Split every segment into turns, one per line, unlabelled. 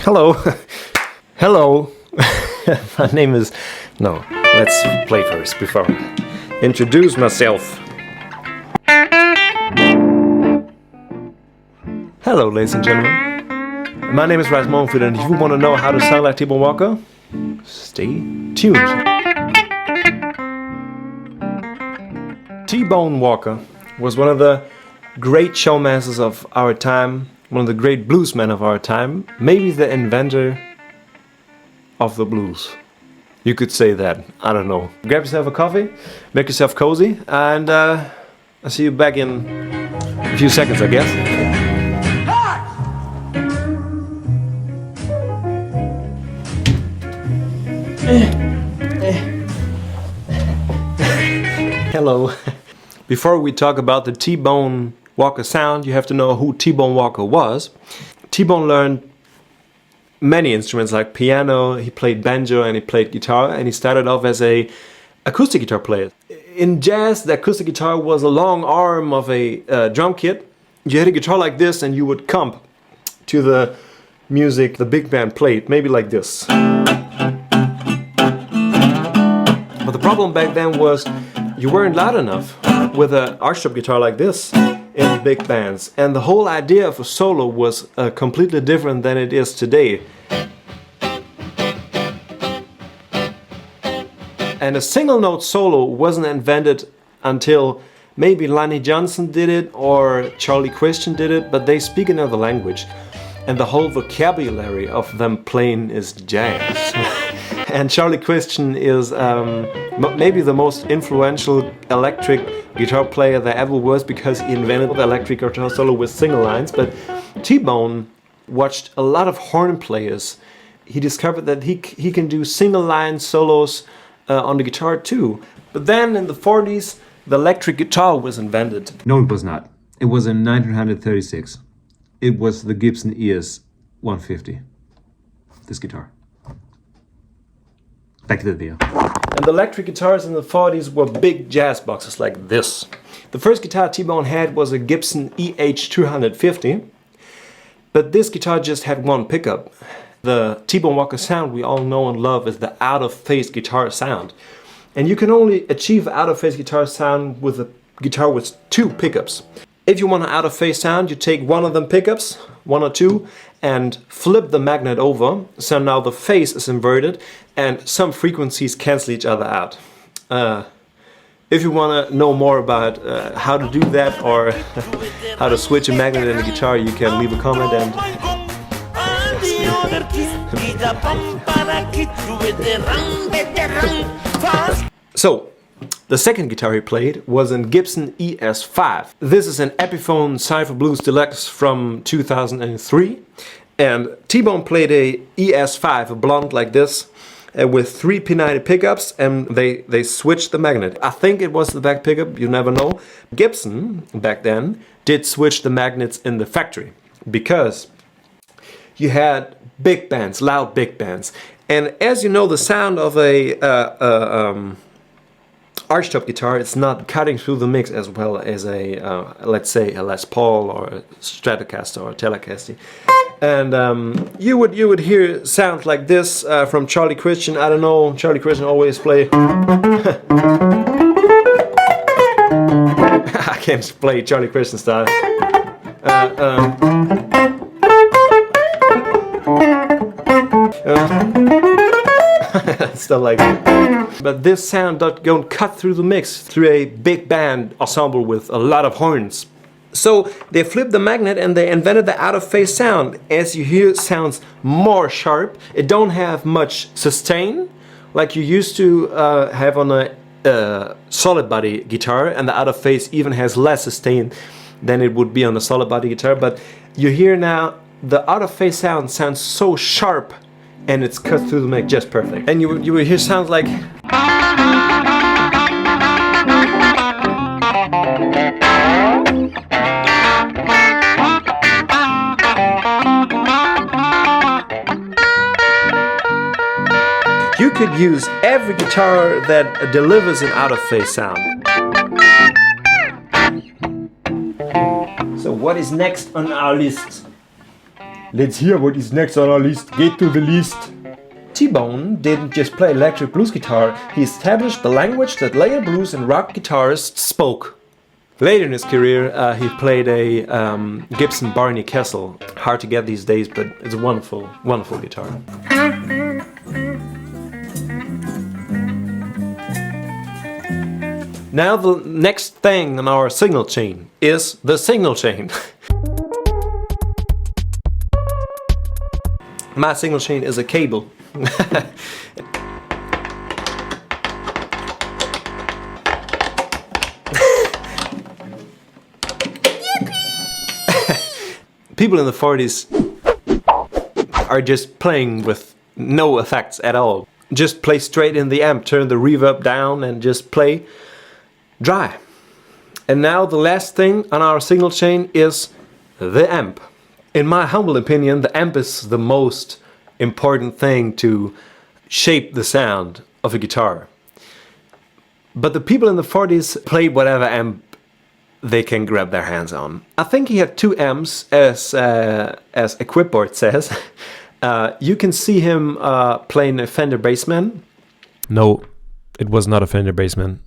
Hello. Hello. My name is... No, let's play first before I introduce myself. Hello, ladies and gentlemen. My name is Rasmonford, and if you want to know how to sound like T-Bone Walker, stay tuned. T-Bone Walker was one of the great showmasters of our time, one of the great bluesmen of our time, maybe the inventor of the blues. You could say that, I don't know. Grab yourself a coffee, make yourself cozy, and I'll see you back in a few seconds, I guess. Hello. Before we talk about the T-Bone Walker sound, you have to know who T-Bone Walker was. T-Bone learned many instruments like piano, he played banjo and he played guitar, and he started off as a acoustic guitar player. In jazz, the acoustic guitar was a long arm of a drum kit. You had a guitar like this and you would comp to the music the big band played, maybe like this. But the problem back then was you weren't loud enough with an archtop guitar like this in big bands, and the whole idea of a solo was completely different than it is today. And a single note solo wasn't invented until maybe Lonnie Johnson did it or Charlie Christian did it, but they speak another language, and the whole vocabulary of them playing is jazz. And Charlie Christian is maybe the most influential electric guitar player there ever was, because he invented the electric guitar solo with single lines. But T-Bone watched a lot of horn players. He discovered that he can do single line solos on the guitar too. But then in the 40s, the electric guitar was invented.
No, it was not. It was in 1936. It was the Gibson ES 150. This guitar. Back to the video.
And the electric guitars in the 40s were big jazz boxes like this. The first guitar T-Bone had was a Gibson EH250, but this guitar just had one pickup. The T-Bone Walker sound we all know and love is the out-of-phase guitar sound. And you can only achieve out-of-phase guitar sound with a guitar with two pickups. If you want an out-of-phase sound, you take one of them pickups, one or two, and flip the magnet over, so now the phase is inverted and some frequencies cancel each other out. If you want to know more about how to do that or how to switch a magnet in a guitar, you can leave a comment and... So, the second guitar he played was a Gibson ES5. This is an Epiphone Cypher Blues Deluxe from 2003. And T-Bone played a ES5, a blonde like this, with three P90 pickups, and they switched the magnet. I think it was the back pickup, you never know. Gibson, back then, did switch the magnets in the factory, because you had big bands, loud big bands. And as you know, the sound of a archtop guitar, it's not cutting through the mix as well as a, let's say, a Les Paul or a Stratocaster or a Telecaster. And you would hear sounds like this from Charlie Christian. I don't know, Charlie Christian always play... I can't play Charlie Christian style. Stuff like that. But this sound don't cut through the mix through a big band ensemble with a lot of horns. So they flipped the magnet and they invented the out-of-phase sound. As you hear, it sounds more sharp. It don't have much sustain like you used to have on a solid body guitar, and the out-of-phase even has less sustain than it would be on a solid body guitar. But you hear now the out-of-phase sound sounds so sharp, and it's cut through the mic just perfect. And you will hear sounds like... You could use every guitar that delivers an out-of-phase sound. So what is next on our list? Let's hear what is next on our list. Get to the list. T-Bone didn't just play electric blues guitar, he established the language that later blues and rock guitarists spoke. Later in his career, he played a Gibson Barney Kessel. Hard to get these days, but it's a wonderful, wonderful guitar. Now the next thing on our signal chain is the signal chain. My signal chain is a cable. People in the 40s are just playing with no effects at all. Just play straight in the amp, turn the reverb down and just play dry. And now the last thing on our signal chain is the amp. In my humble opinion, the amp is the most important thing to shape the sound of a guitar. But the people in the 40s played whatever amp they can grab their hands on. I think he had 2 amps, as Equipboard says. You can see him playing a Fender Bassman. No, it was not a Fender Bassman.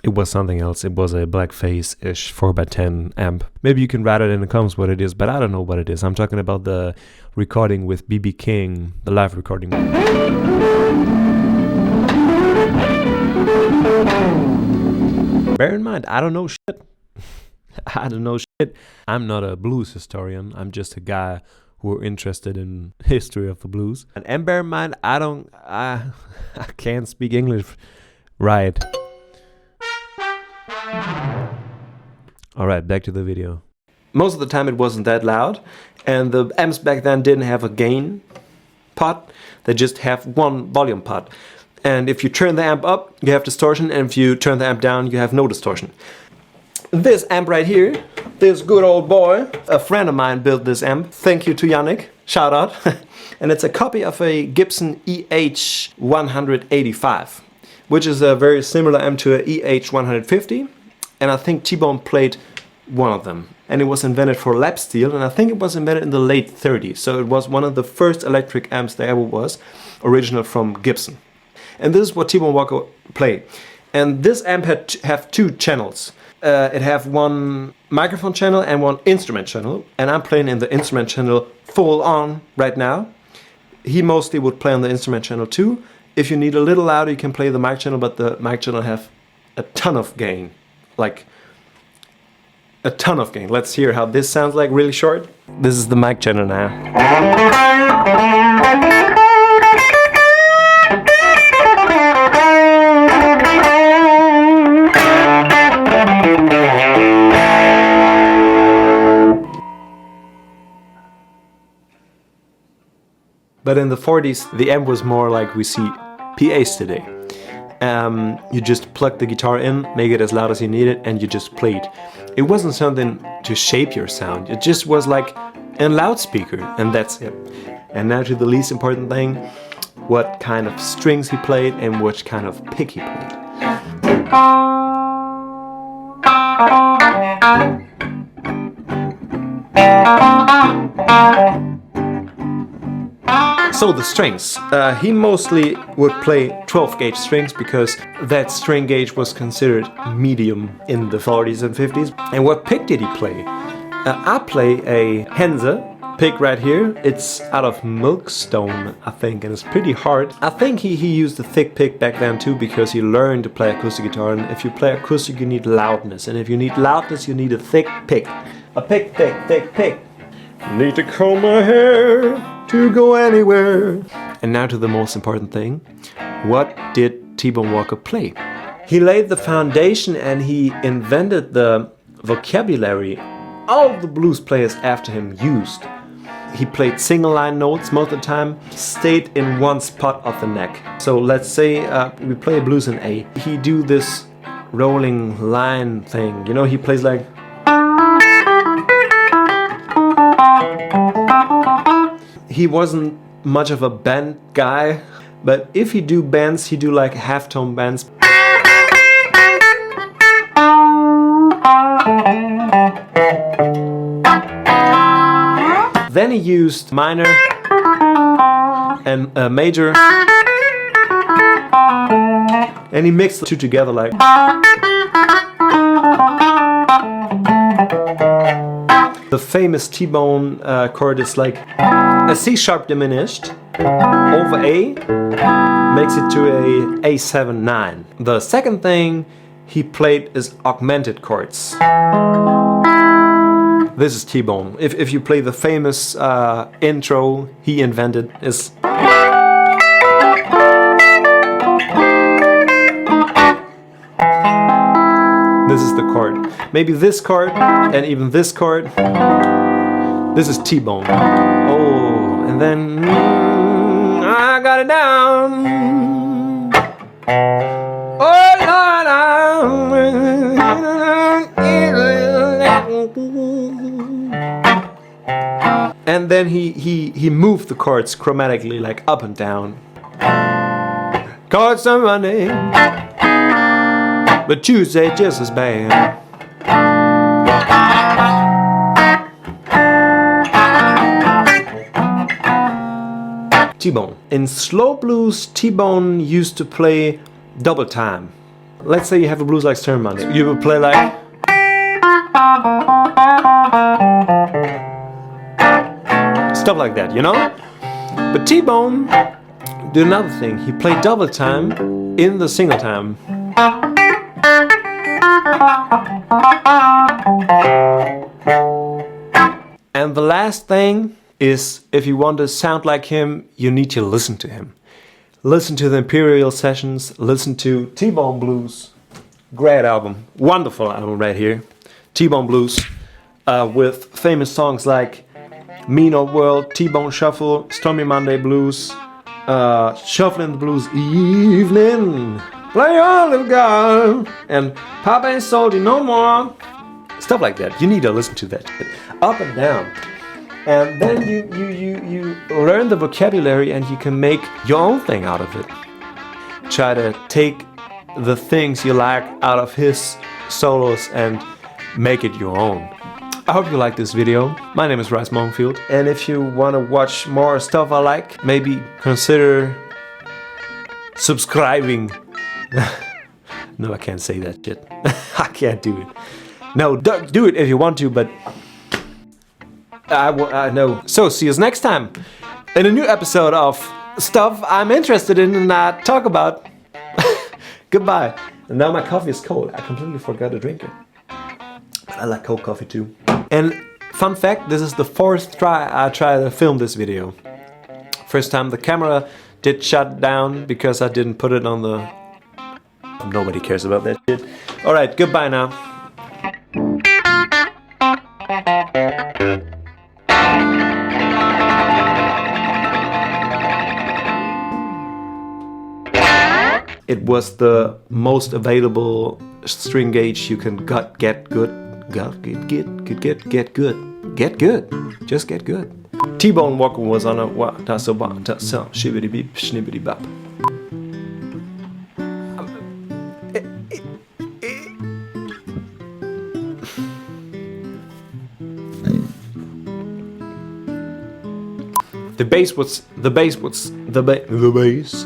It was something else. It was a Blackface-ish 4x10 amp. Maybe you can write it in the comments what it is, but I don't know what it is. I'm talking about the recording with B.B. King, the live recording. Bear in mind, I don't know shit. I don't know shit. I'm not a blues historian. I'm just a guy who are interested in history of the blues. And bear in mind, I can't speak English right. Alright, back to the video. Most of the time it wasn't that loud, and the amps back then didn't have a gain pot. They just have one volume pot. And if you turn the amp up, you have distortion, and if you turn the amp down, you have no distortion. This amp right here, this good old boy, a friend of mine built this amp. Thank you to Yannick, shout out. And it's a copy of a Gibson EH-185, which is a very similar amp to a EH-150. And I think T-Bone played one of them. And it was invented for lap steel, and I think it was invented in the late 30s. So it was one of the first electric amps there ever was, original from Gibson. And this is what T-Bone Walker played. And this amp have 2 channels. It have one microphone channel and one instrument channel. And I'm playing in the instrument channel full on right now. He mostly would play on the instrument channel too. If you need a little louder, you can play the mic channel, but the mic channel have a ton of gain. Like a ton of gain. Let's hear how this sounds like really short. This is the mic channel now. But in the 40s, the amp was more like we see PAs today. You just plug the guitar in, make it as loud as you need it, and you just play it. It wasn't something to shape your sound. It just was like a loudspeaker, and that's it. And now to the least important thing, what kind of strings he played and which kind of pick he played. So the strings, he mostly would play 12 gauge strings because that string gauge was considered medium in the 40s and 50s. And what pick did he play? I play a Henze pick right here. It's out of milkstone, I think, and it's pretty hard. I think he used a thick pick back then too because he learned to play acoustic guitar, and if you play acoustic you need loudness, and if you need loudness you need a thick pick. A thick pick. Need to comb my hair to go anywhere. And now to the most important thing. What did T-Bone Walker play? He laid the foundation and he invented the vocabulary all the blues players after him used. He played single line notes most of the time, stayed in one spot of the neck. So let's say we play a blues in A. He do this rolling line thing. You know, he plays like... He wasn't much of a band guy, but if he do bends, he do like halftone bends. Then he used minor and major, and he mixed the two together like. The famous T-bone chord is like a C sharp diminished over A, makes it to a A7-9. The second thing he played is augmented chords. This is T-bone. If you play the famous intro he invented, is this is the chord. Maybe this chord and even this chord. This is T-bone. Oh, and then I got it down. Oh Lord, and then he moved the chords chromatically like up and down. Chords are running, but Tuesday just as bad. T-bone. In slow blues, T-bone used to play double time. Let's say you have a blues like Extrem Monday. You will play like. Stuff like that, you know? But T-bone did another thing. He played double time in the single time. And the last thing is, if you want to sound like him, you need to listen to him. Listen to the Imperial Sessions, listen to T-Bone Blues. Great album, wonderful album right here. T-Bone Blues, with famous songs like Mean Old World, T-Bone Shuffle, Stormy Monday Blues, Shuffling the Blues Evening, Play Your Little Girl, and Papa Ain't Sold You No More. Stuff like that. You need to listen to that shit. Up and down. And then you learn the vocabulary and you can make your own thing out of it. Try to take the things you like out of his solos and make it your own. I hope you like this video. My name is Rice Monfield, and if you want to watch more stuff I like, maybe consider subscribing. No, I can't say that shit. I can't do it. No, do it if you want to, but I know. So, see you next time in a new episode of stuff I'm interested in and I talk about. Goodbye. And now my coffee is cold. I completely forgot to drink it. But I like cold coffee too. And fun fact, this is the fourth try I tried to film this video. First time the camera did shut down because I didn't put it on the... Nobody cares about that shit. Alright, goodbye now. It was the most available string gauge you can get good. Just get good. T-Bone Walker was on a shibbity beep, schnibbity bop. The bass.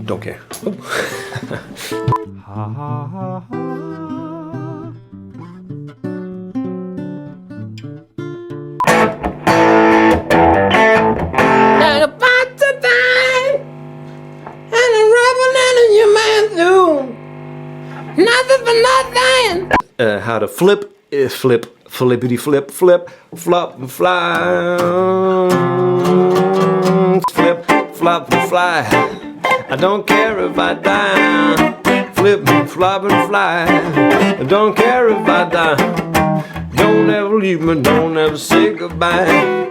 Don't care.
Nothing for nothing.
How to flippity flip, flop and fly, flip, flop and fly. I don't care if I die, flip, flop and fly. I don't care if I die. Don't ever leave me, don't ever say goodbye.